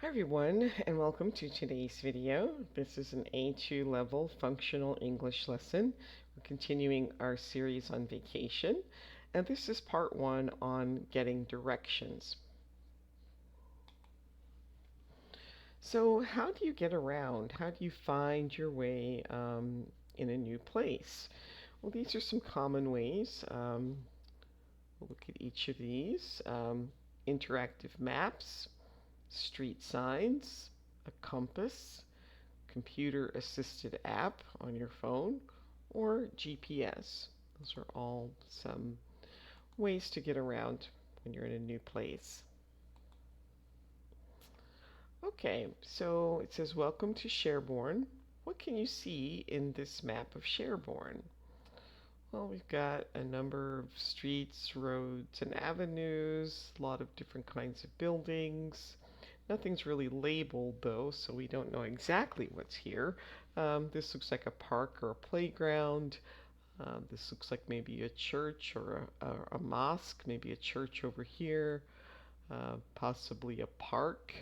Hi everyone, and welcome to today's video. This is an A2 level functional English lesson. We're continuing our series on vacation, and this is part one on getting directions. So how do you get around? How do you find your way in a new place? Well, these are some common ways. We'll look at each of these. Interactive maps, street signs, a compass, computer assisted app on your phone, or GPS. Those are all some ways to get around when you're in a new place. Okay, so it says, Welcome to Sherborne. What can you see in this map of Sherborne? Well, we've got a number of streets, roads, and avenues, a lot of different kinds of buildings. Nothing's really labeled though, so we don't know exactly what's here. This looks like a park or a playground. This looks like maybe a church or a mosque, maybe a church over here, possibly a park.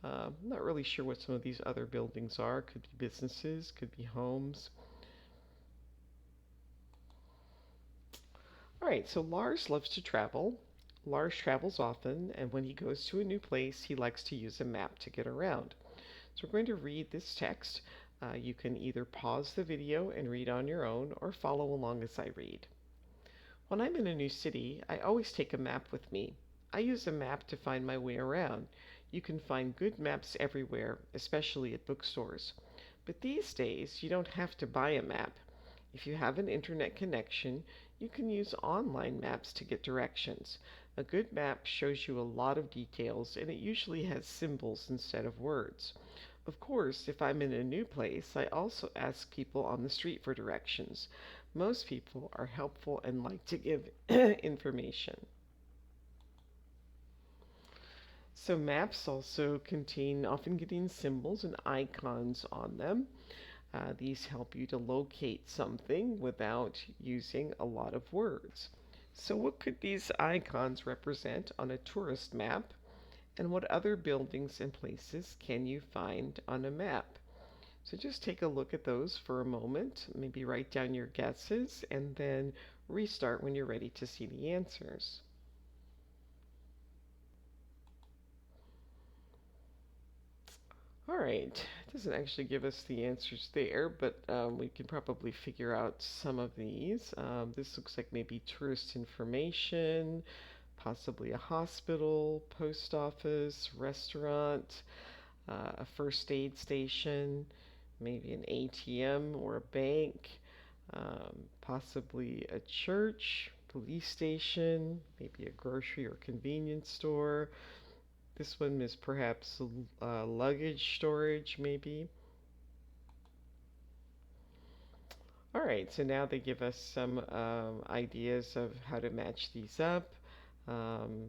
Not really sure what some of these other buildings are. Could be businesses, could be homes. All right, so Lars loves to travel. Lars travels often, and when he goes to a new place, he likes to use a map to get around. So we're going to read this text. You can either pause the video and read on your own or follow along as I read. When I'm in a new city, I always take a map with me. I use a map to find my way around. You can find good maps everywhere, especially at bookstores. But these days, you don't have to buy a map. If you have an internet connection, you can use online maps to get directions. A good map shows you a lot of details, and it usually has symbols instead of words. Of course, if I'm in a new place, I also ask people on the street for directions. Most people are helpful and like to give information. So maps also often contain symbols and icons on them. These help you to locate something without using a lot of words. So what could these icons represent on a tourist map? And what other buildings and places can you find on a map? So just take a look at those for a moment, maybe write down your guesses, and then restart when you're ready to see the answers. All right, it doesn't actually give us the answers there, but we can probably figure out some of these. This looks like maybe tourist information, possibly a hospital, post office, restaurant, a first aid station, maybe an ATM or a bank, possibly a church, police station, maybe a grocery or convenience store. This one is perhaps luggage storage, maybe. All right, so now they give us some ideas of how to match these up. Um,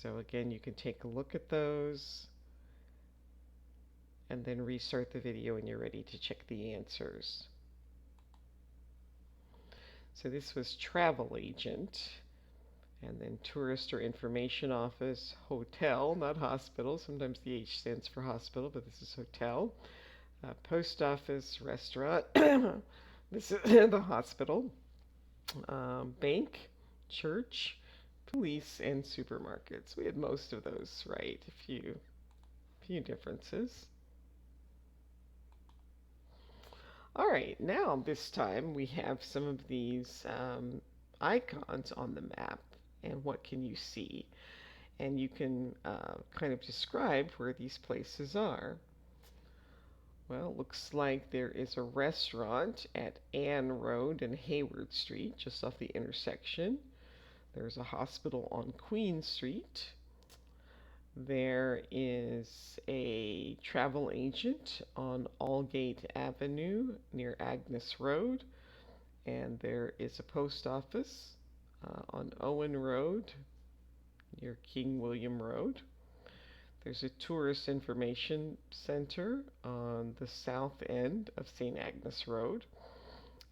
so again, you can take a look at those and then restart the video when you're ready to check the answers. So this was travel agent, and then tourist or information office, hotel, not hospital. Sometimes the H stands for hospital, but this is hotel. Post office, restaurant. This is the hospital. Bank, church, police, and supermarkets. We had most of those right. A few differences. All right, now this time we have some of these icons on the map, and what can you see? And you can kind of describe where these places are. Well, it looks like there is a restaurant at Ann Road and Hayward Street, just off the intersection. There's a hospital on Queen Street. There is a travel agent on Aldgate Avenue near Agnes Road. And there is a post office on Owen Road near King William Road. There's a tourist information center on the south end of St. Agnes Road.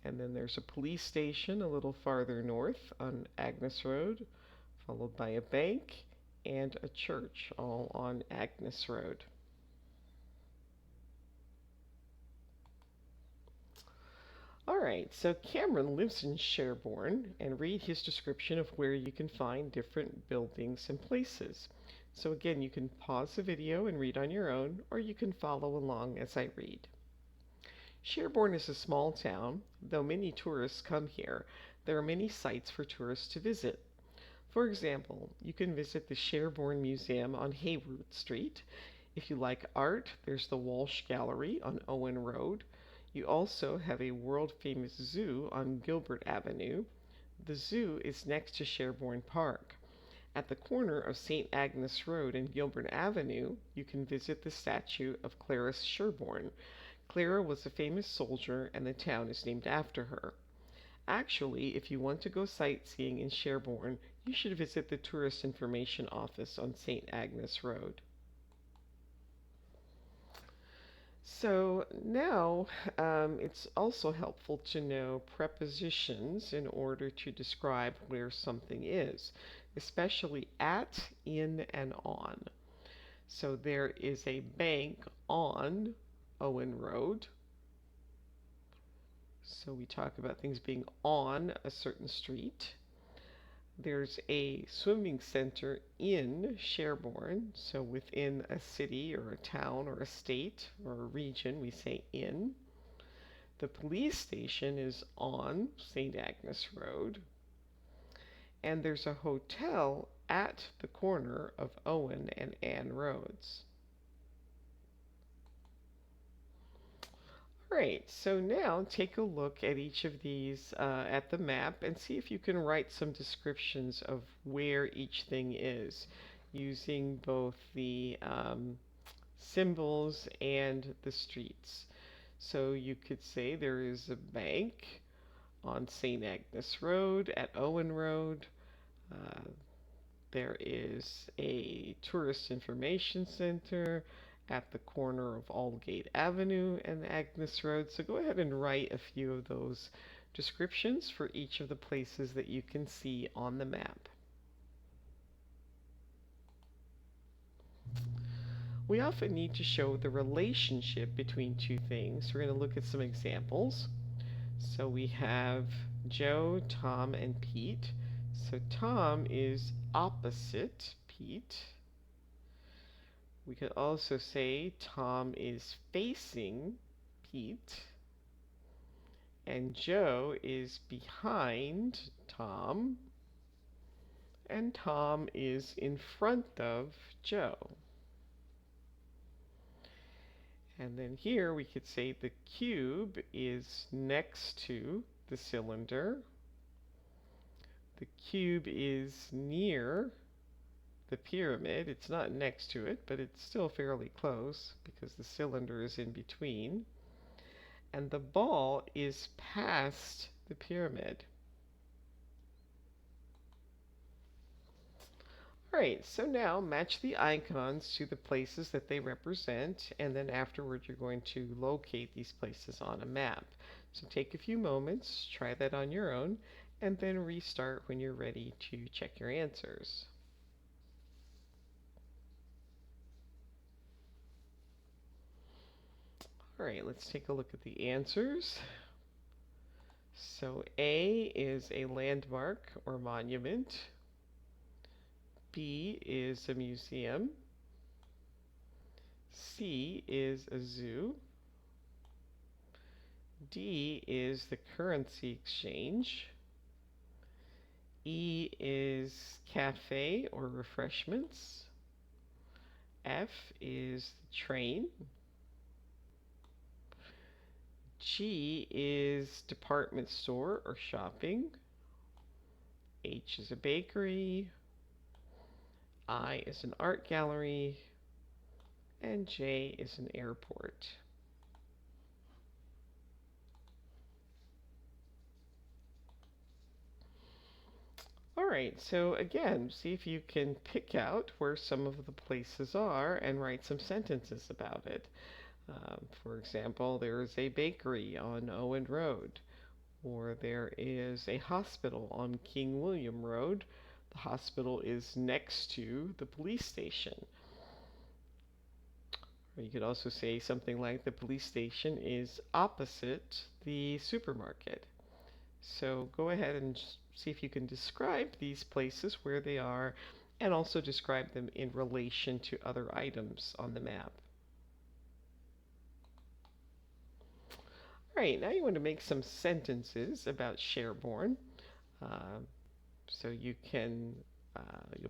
And then there's a police station a little farther north on Agnes Road, followed by a bank and a church, all on Agnes Road. All right, so Cameron lives in Sherborne, and read his description of where you can find different buildings and places. So again, you can pause the video and read on your own, or you can follow along as I read. Sherborne is a small town. Though many tourists come here, there are many sites for tourists to visit. For example, you can visit the Sherborne Museum on Haworth Street. If you like art, there's the Walsh Gallery on Owen Road. You also have a world-famous zoo on Gilbert Avenue. The zoo is next to Sherborne Park. At the corner of St. Agnes Road and Gilbert Avenue, you can visit the statue of Clarice Sherborne. Clara was a famous soldier, and the town is named after her. Actually, if you want to go sightseeing in Sherborne, you should visit the Tourist Information Office on St. Agnes Road. So now it's also helpful to know prepositions in order to describe where something is, especially at, in, and on. So there is a bank on Owen Road. So we talk about things being on a certain street. There's a swimming center in Sherborne, so within a city or a town or a state or a region, we say in. The police station is on St. Agnes Road, and there's a hotel at the corner of Owen and Ann Roads. Alright, so now take a look at each of these at the map and see if you can write some descriptions of where each thing is using both the symbols and the streets. So you could say there is a bank on St. Agnes Road at Owen Road. Uh, there is a tourist information center at the corner of Aldgate Avenue and Agnes Road. So go ahead and write a few of those descriptions for each of the places that you can see on the map. We often need to show the relationship between two things. We're going to look at some examples. So we have Joe, Tom, and Pete. So Tom is opposite Pete. We could also say Tom is facing Pete, and Joe is behind Tom, and Tom is in front of Joe. And then here we could say the cube is next to the cylinder. The cube is near the pyramid. It's not next to it, but it's still fairly close because the cylinder is in between. And the ball is past the pyramid. Alright, so now match the icons to the places that they represent, and then afterward you're going to locate these places on a map. So take a few moments, try that on your own, and then restart when you're ready to check your answers. Alright, let's take a look at the answers. So A is a landmark or monument. B is a museum. C is a zoo. D is the currency exchange. E is cafe or refreshments. F is the train. G is department store or shopping. H is a bakery. I is an art gallery. And J is an airport. Alright, so again, see if you can pick out where some of the places are and write some sentences about it. For example, there is a bakery on Owen Road, or there is a hospital on King William Road, The hospital is next to the police station. Or you could also say something like the police station is opposite the supermarket. So go ahead and see if you can describe these places where they are and also describe them in relation to other items on the map. All right, now you want to make some sentences about Sherborne. Uh, so you'll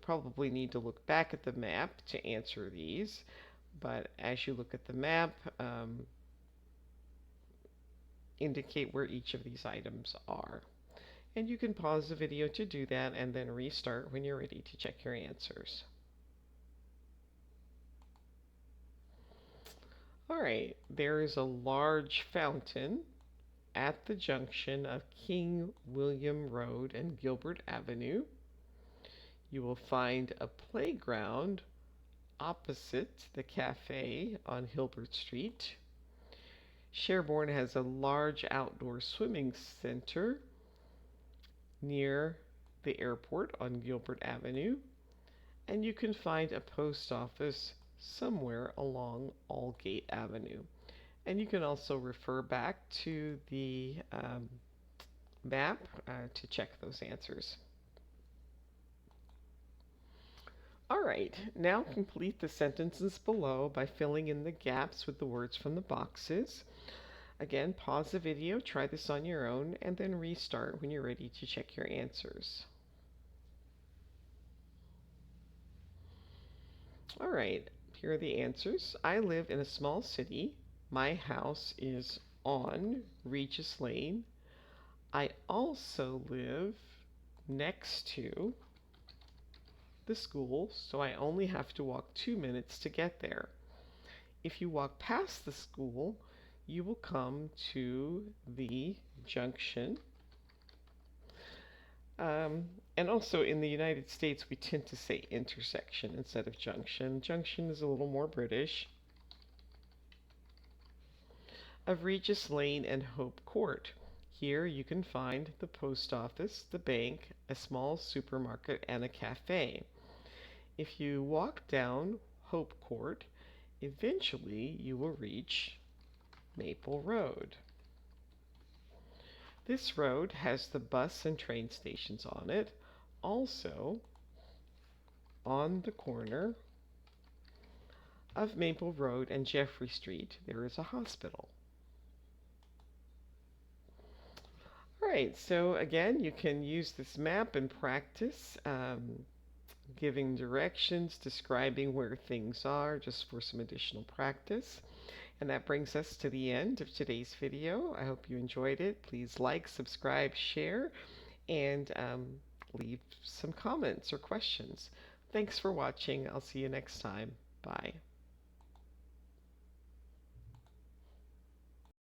probably need to look back at the map to answer these. But as you look at the map, indicate where each of these items are. And you can pause the video to do that and then restart when you're ready to check your answers. All right, there is a large fountain at the junction of King William Road and Gilbert Avenue. You will find a playground opposite the cafe on Hilbert Street. Sherborne has a large outdoor swimming center near the airport on Gilbert Avenue, and you can find a post office somewhere along Aldgate Avenue. And you can also refer back to the map to check those answers. All right, now complete the sentences below by filling in the gaps with the words from the boxes. Again, pause the video, try this on your own, and then restart when you're ready to check your answers. All right, here are the answers. I live in a small city. My house is on Regis Lane. I also live next to the school, so I only have to walk 2 minutes to get there. If you walk past the school, you will come to the junction. And also in the United States, we tend to say intersection instead of junction. Junction is a little more British. Of Regis Lane and Hope Court. Here you can find the post office, the bank, a small supermarket, and a cafe. If you walk down Hope Court, eventually you will reach Maple Road. This road has the bus and train stations on it. Also, on the corner of Maple Road and Jeffrey Street, there is a hospital. All right, so again, you can use this map and practice giving directions, describing where things are, just for some additional practice. And that brings us to the end of today's video. I hope you enjoyed it. Please like, subscribe, share, and leave some comments or questions. Thanks for watching. I'll see you next time. Bye.